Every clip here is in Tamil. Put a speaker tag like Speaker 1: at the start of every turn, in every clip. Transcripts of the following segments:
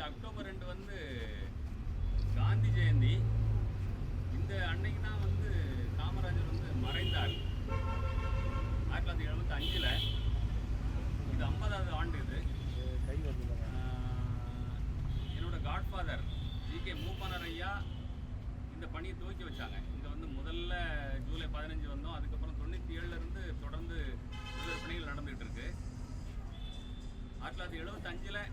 Speaker 1: அக்டோபர் 2 வந்து காந்தி ஜெயந்தி. இந்த அன்னைக்கு தான் வந்து காமராஜர் வந்து மறைந்தார் 1975. இது 50வது ஆண்டு. இது என்னோட காட்ஃபாதர் ஜி.கே. மூப்பனார் ஐயா இந்த பணியை துவக்கி வச்சாங்க. இங்கே வந்து முதல்ல ஜூலை 15 வந்தோம். அதுக்கப்புறம் 97லேருந்து தொடர்ந்து பல்வேறு பணிகள் நடந்துகிட்டு இருக்கு. 1975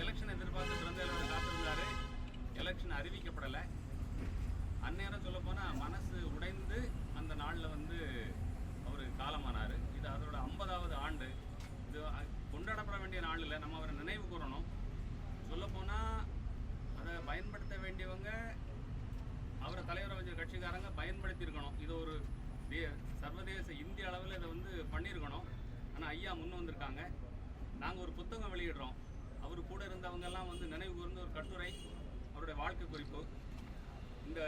Speaker 1: எலெக்ஷன் எதிர்பார்த்து திறந்தவர் காத்திருந்தார். எலெக்ஷன் அறிவிக்கப்படலை. அந்நேரம் சொல்லப்போனால் மனசு உடைந்து அந்த நாளில் வந்து அவர் காலமானார். இது அதோட 50வது ஆண்டு. இது கொண்டாடப்பட வேண்டிய நாள் இல்லை, நம்ம அவரை நினைவு கூறணும். சொல்லப்போனால் அதை பயன்படுத்த வேண்டியவங்க, அவரை தலைவரை வச்ச கட்சிக்காரங்க பயன்படுத்தியிருக்கணும். இது ஒரு சர்வதேச இந்திய அளவில் இதை வந்து பண்ணியிருக்கணும். ஆனால் ஐயா முன் வந்திருக்காங்க. நாங்கள் ஒரு புத்தகம் வெளியிடுறோம். அவர் கூட இருந்தவங்கெல்லாம் வந்து நினைவு கூர்ந்து ஒரு கட்டுரை, அவருடைய வாழ்க்கை குறிப்பு. இந்த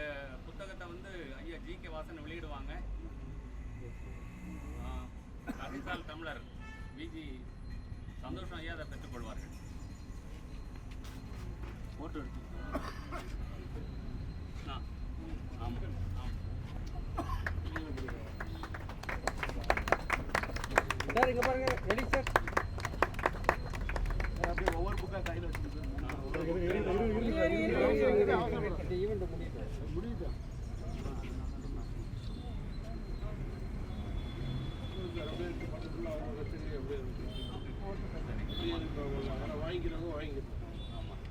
Speaker 1: புத்தகத்தை வந்து ஐயா ஜி.கே. வாசன் வெளியிடுவாங்க. கதைசால் தமிழர் விஜி சந்தோஷம் ஐயா அதை பெற்றுக்கொள்வார்கள். போட்டோ எடுத்து
Speaker 2: சார் இங்கே பாருங்க, ரெடி சார்.
Speaker 3: அப்படியே ஒவ்வொரு புக்காக கையில் வச்சுருக்கு.
Speaker 2: ஈவெண்ட் முடியுது.
Speaker 3: வாங்கிக்கிறவங்க வாங்கிக்கிறோம்.
Speaker 1: ஆமாம்,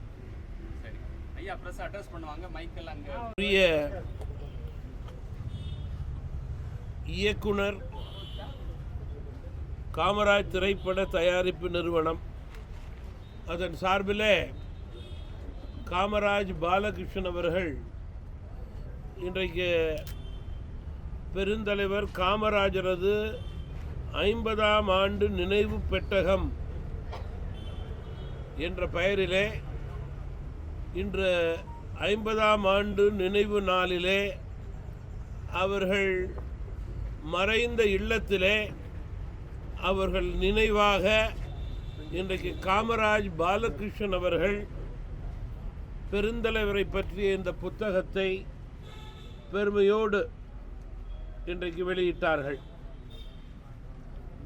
Speaker 1: சரி. ஐயா ப்ரெஸ் அட்ரஸ் பண்ணுவாங்க. மைக்கெல்லாம் அங்கே.
Speaker 4: இயக்குனர் காமராஜ் திரைப்பட தயாரிப்பு நிறுவனம், அதன் சார்பில் காமராஜ் பாலகிருஷ்ணன் அவர்கள் இன்றைக்கு பெருந்தலைவர் காமராஜரது 50ஆம் ஆண்டு நினைவு பெட்டகம் என்ற பெயரிலே இன்று 50ஆம் ஆண்டு நினைவு நாளிலே அவர்கள் மறைந்த இல்லத்திலே அவர்கள் நினைவாக இன்றைக்கு காமராஜ் பாலகிருஷ்ணன் அவர்கள் பெருந்தலைவரை பற்றிய இந்த புத்தகத்தை பெருமையோடு இன்றைக்கு வெளியிட்டார்கள்.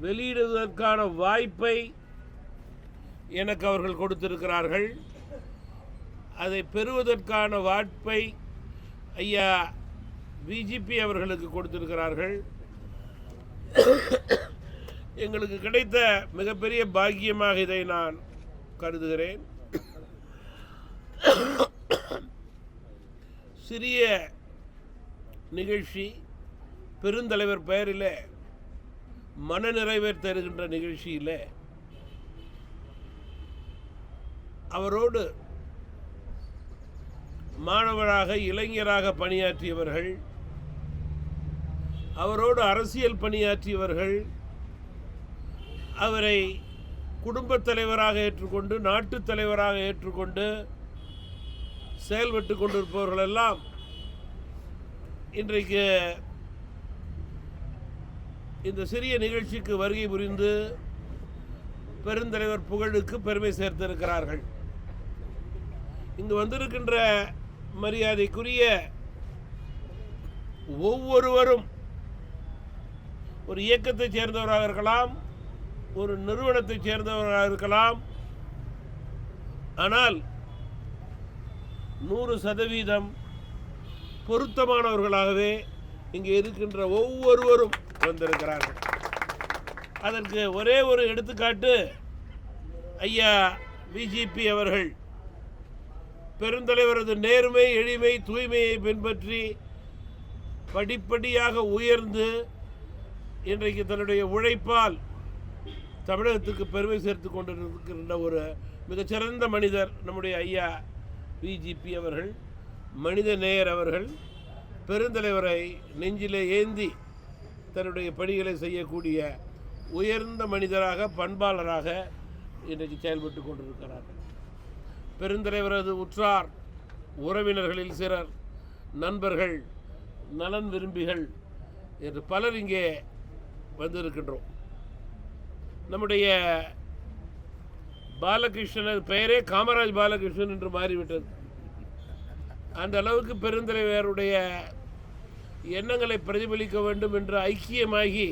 Speaker 4: வெளியிடுவதற்கான வாய்ப்பை எனக்கு அவர்கள் கொடுத்திருக்கிறார்கள். அதை பெறுவதற்கான வாய்ப்பை ஐயா பிஜேபி அவர்களுக்கு கொடுத்திருக்கிறார்கள். எங்களுக்கு கிடைத்த மிகப்பெரிய பாக்கியமாக இதை நான் கருதுகிறேன். சிறிய நிகழ்ச்சி, பெருந்தலைவர் பெயரில் மனநிறைவை தருகின்ற நிகழ்ச்சியில் அவரோடு மாணவராக இளைஞராக பணியாற்றியவர்கள், அவரோடு அரசியல் பணியாற்றியவர்கள், அவரை குடும்பத் தலைவராக ஏற்றுக்கொண்டு நாட்டுத் தலைவராக ஏற்றுக்கொண்டு செயல்பட்டு கொண்டிருப்பவர்களெல்லாம் இன்றைக்கு இந்த சிறிய நிகழ்ச்சிக்கு வருகை புரிந்து பெருந்தலைவர் புகழுக்கு பெருமை சேர்த்திருக்கிறார்கள். இங்கு வந்திருக்கின்ற மரியாதைக்குரிய ஒவ்வொருவரும் ஒரு இயக்கத்தைச் சேர்ந்தவராக இருக்கலாம், ஒரு நிறுவனத்தைச் சேர்ந்தவராக இருக்கலாம். ஆனால் 100% பொருத்தமானவர்களாகவே இங்கே இருக்கின்ற ஒவ்வொருவரும் வந்திருக்கிறார்கள். அதற்கு ஒரே ஒரு எடுத்துக்காட்டு ஐயா பிஜேபி அவர்கள் பெருந்தலைவரது நேர்மை, எளிமை, தூய்மையை பின்பற்றி படிப்படியாக உயர்ந்து இன்றைக்கு தன்னுடைய உழைப்பால் தமிழகத்துக்கு பெருமை சேர்த்து கொண்டிருக்கின்ற ஒரு மிகச்சிறந்த மனிதர் நம்முடைய ஐயா பிஜேபி அவர்கள். மனித நேயர் அவர்கள். பெருந்தலைவரை நெஞ்சிலே ஏந்தி தன்னுடைய பணிகளை செய்யக்கூடிய உயர்ந்த மனிதராக, பண்பாளராக இன்றைக்கு செயல்பட்டு கொண்டிருக்கிறார்கள். பெருந்தலைவரது உற்றார் உறவினர்களில் சிலர், நண்பர்கள், நலன் விரும்பிகள் என்று பலர் இங்கே வந்திருக்கின்றோம். நம்முடைய பாலகிருஷ்ணன் பெயரே காமராஜ் பாலகிருஷ்ணன் என்று மாறிவிட்டது. அந்த அளவுக்கு பெருந்தலைவருடைய எண்ணங்களை பிரதிபலிக்க வேண்டும் என்று ஐக்கியமாகி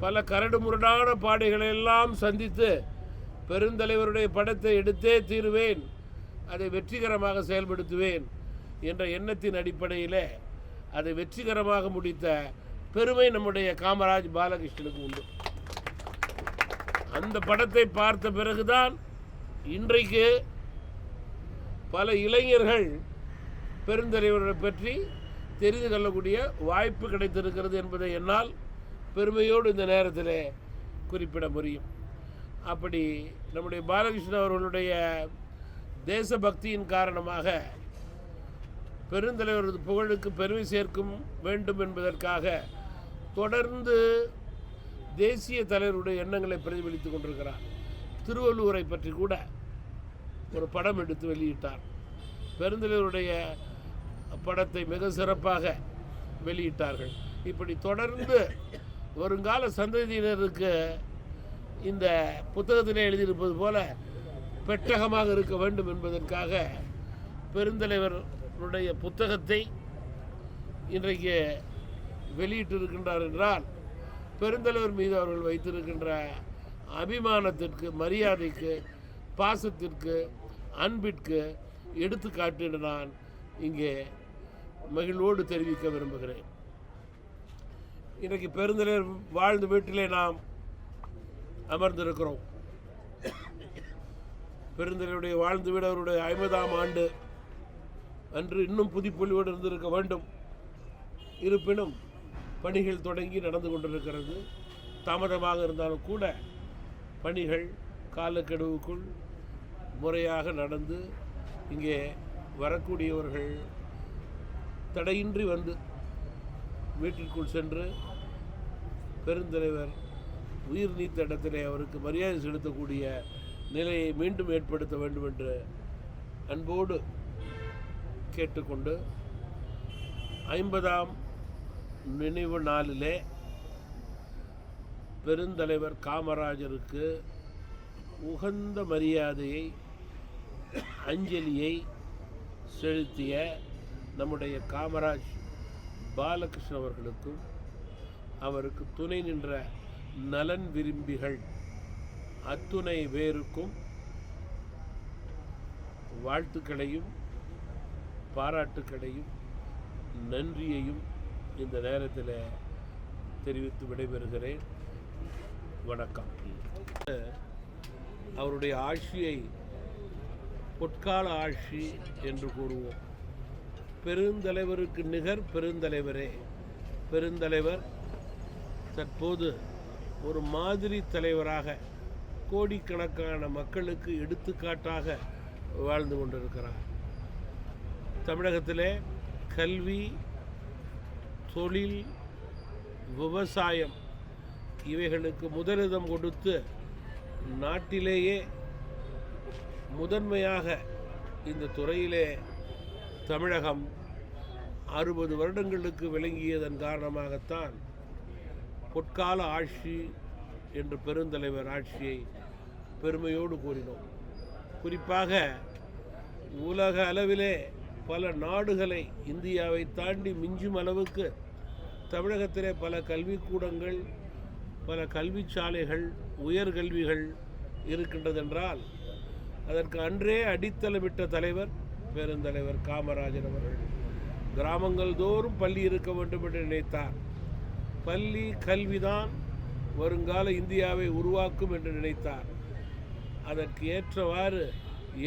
Speaker 4: பல கரடு முரடான பாடைகளை எல்லாம் சந்தித்து பெருந்தலைவருடைய படத்தை எடுத்தே தீருவேன், அதை வெற்றிகரமாக செயல்படுத்துவேன் என்ற எண்ணத்தின் அடிப்படையில் அதை வெற்றிகரமாக முடித்த பெருமை நம்முடைய காமராஜ் பாலகிருஷ்ணனுக்கு உண்டு. அந்த படத்தை பார்த்த பிறகுதான் இன்றைக்கு பல இளைஞர்கள் பெருந்தலைவரை பற்றி தெரிந்து கொள்ளக்கூடிய வாய்ப்பு கிடைத்திருக்கிறது என்பதை என்னால் பெருமையோடு இந்த நேரத்தில் குறிப்பிட முடியும். அப்படி நம்முடைய பாலகிருஷ்ணன் அவர்களுடைய தேசபக்தியின் காரணமாக பெருந்தலைவரது புகழுக்கு பெருமை சேர்க்கும் வேண்டும் என்பதற்காக தொடர்ந்து தேசிய தலைவருடைய எண்ணங்களை பிரதிபலித்துக் கொண்டிருக்கிறார். திருவள்ளுவரை பற்றி கூட ஒரு படம் எடுத்து வெளியிட்டார். பெருந்தலைவருடைய படத்தை மிக சிறப்பாக வெளியிட்டார்கள். இப்படி தொடர்ந்து வருங்கால சந்ததியினருக்கு இந்த புத்தகத்திலே எழுதியிருப்பது போல பெட்டகமாக இருக்க வேண்டும் என்பதற்காக பெருந்தலைவருடைய புத்தகத்தை இன்றைக்கு வெளியிட்டிருக்கின்றார் என்றால் பெருந்தலைவர் மீது அவர்கள் வைத்திருக்கின்ற அபிமானத்திற்கு, மரியாதைக்கு, பாசத்திற்கு, அன்பிற்கு எடுத்துக்காட்டு என்று நான் இங்கே மகிழ்வோடு தெரிவிக்க விரும்புகிறேன். இன்றைக்கு பெருந்தலைவர் வாழ்ந்த வீட்டிலே நாம் அமர்ந்திருக்கிறோம். பெருந்தலைவருடைய வாழ்ந்து வீடு அவருடைய 50ஆம் ஆண்டு அன்று இன்னும் புதுப்பொலிவோடு இருந்திருக்க வேண்டும். இருப்பினும் பணிகள் தொடங்கி நடந்து கொண்டிருக்கிறது. தாமதமாக இருந்தாலும் கூட பணிகள் காலக்கெடுவுக்குள் முறையாக நடந்து இங்கே வரக்கூடியவர்கள் தடையின்றி வந்து வீட்டிற்குள் சென்று பெருந்தலைவர் உயிர் நீத்த இடத்திலே அவருக்கு மரியாதை செலுத்தக்கூடிய நிலையை மீண்டும் ஏற்படுத்த வேண்டும் என்று அன்போடு கேட்டுக்கொண்டு 50ஆம் நினைவு நாளிலே பெருந்தலைவர் காமராஜருக்கு உகந்த மரியாதையை, அஞ்சலியை செலுத்திய நம்முடைய காமராஜ் பாலகிருஷ்ணன் அவர்களுக்கும் அவருக்கு துணை நின்ற நலன் விரும்பிகள் அத்துணை பேருக்கும் வாழ்த்துக்களையும் பாராட்டுக்களையும் நன்றியையும் இந்த நேரத்தில் தெரிவித்து விடைபெறுகிறேன். வணக்கம். அவருடைய ஆட்சியை பொற்கால ஆட்சி என்று கூறுவோம். பெருந்தலைவருக்கு நிகர் பெருந்தலைவரே. பெருந்தலைவர் தற்போது ஒரு மாதிரி தலைவராக கோடிக்கணக்கான மக்களுக்கு எடுத்துக்காட்டாக வாழ்ந்து கொண்டிருக்கிறார். தமிழகத்திலே கல்வி, தொழில், விவசாயம் இவைகளுக்கு முதலிடம் கொடுத்து நாட்டிலேயே முதன்மையாக இந்த துறையிலே தமிழகம் 60 வருடங்களுக்கு விளங்கியதன் காரணமாகத்தான் பொற்கால ஆட்சி என்று பெருந்தலைவர் ஆட்சியை பெருமையோடு கூறினோம். குறிப்பாக உலக அளவிலே பல நாடுகளை இந்தியாவை தாண்டி மிஞ்சும் அளவுக்கு தமிழகத்திலே பல கல்விக்கூடங்கள், பல கல்விச்சாலைகள், உயர்கல்விகள் இருக்கின்றதென்றால் அதற்கு அன்றே அடித்தளமிட்ட தலைவர் பெருந்தலைவர் காமராஜர் அவர்கள். கிராமங்கள் தோறும் பள்ளி இருக்க வேண்டும் என்று நினைத்தார். பள்ளி கல்விதான் வருங்கால இந்தியாவை உருவாக்கும் என்று நினைத்தார். அதற்கு ஏற்றவாறு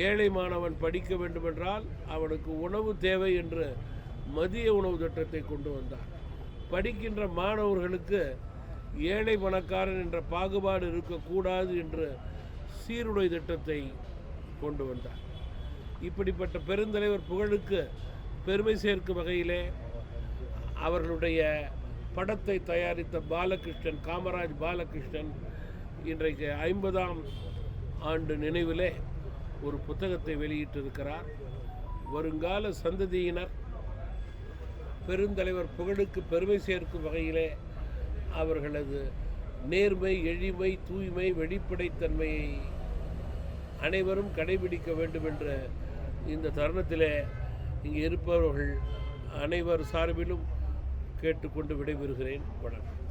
Speaker 4: ஏழை மாணவன் படிக்க வேண்டுமென்றால் அவனுக்கு உணவு தேவை என்று மதிய உணவு திட்டத்தை கொண்டு வந்தார். படிக்கின்ற மாணவர்களுக்கு ஏழை பணக்காரன் என்ற பாகுபாடு இருக்கக்கூடாது என்று சீருடை திட்டத்தை கொண்டு வந்தார். இப்படிப்பட்ட பெருந்தலைவர் புகழுக்கு பெருமை சேர்க்கும் வகையிலே அவர்களுடைய படத்தை தயாரித்த பாலகிருஷ்ணன், காமராஜ் பாலகிருஷ்ணன் இன்றைக்கு 50ஆம் ஆண்டு நினைவிலே ஒரு புத்தகத்தை வெளியிட்டிருக்கிறார். வருங்கால சந்ததியினர் பெருந்தலைவர் புகழுக்கு பெருமை சேர்க்கும் வகையிலே அவர்களது நேர்மை, எளிமை, தூய்மை, வெளிப்படைத்தன்மையை அனைவரும் கடைபிடிக்க வேண்டும் என்ற இந்த தருணத்திலே இங்கே இருப்பவர்கள் அனைவர் சார்பிலும் கேட்டுக்கொண்டு விடைபெறுகிறேன். வணக்கம்.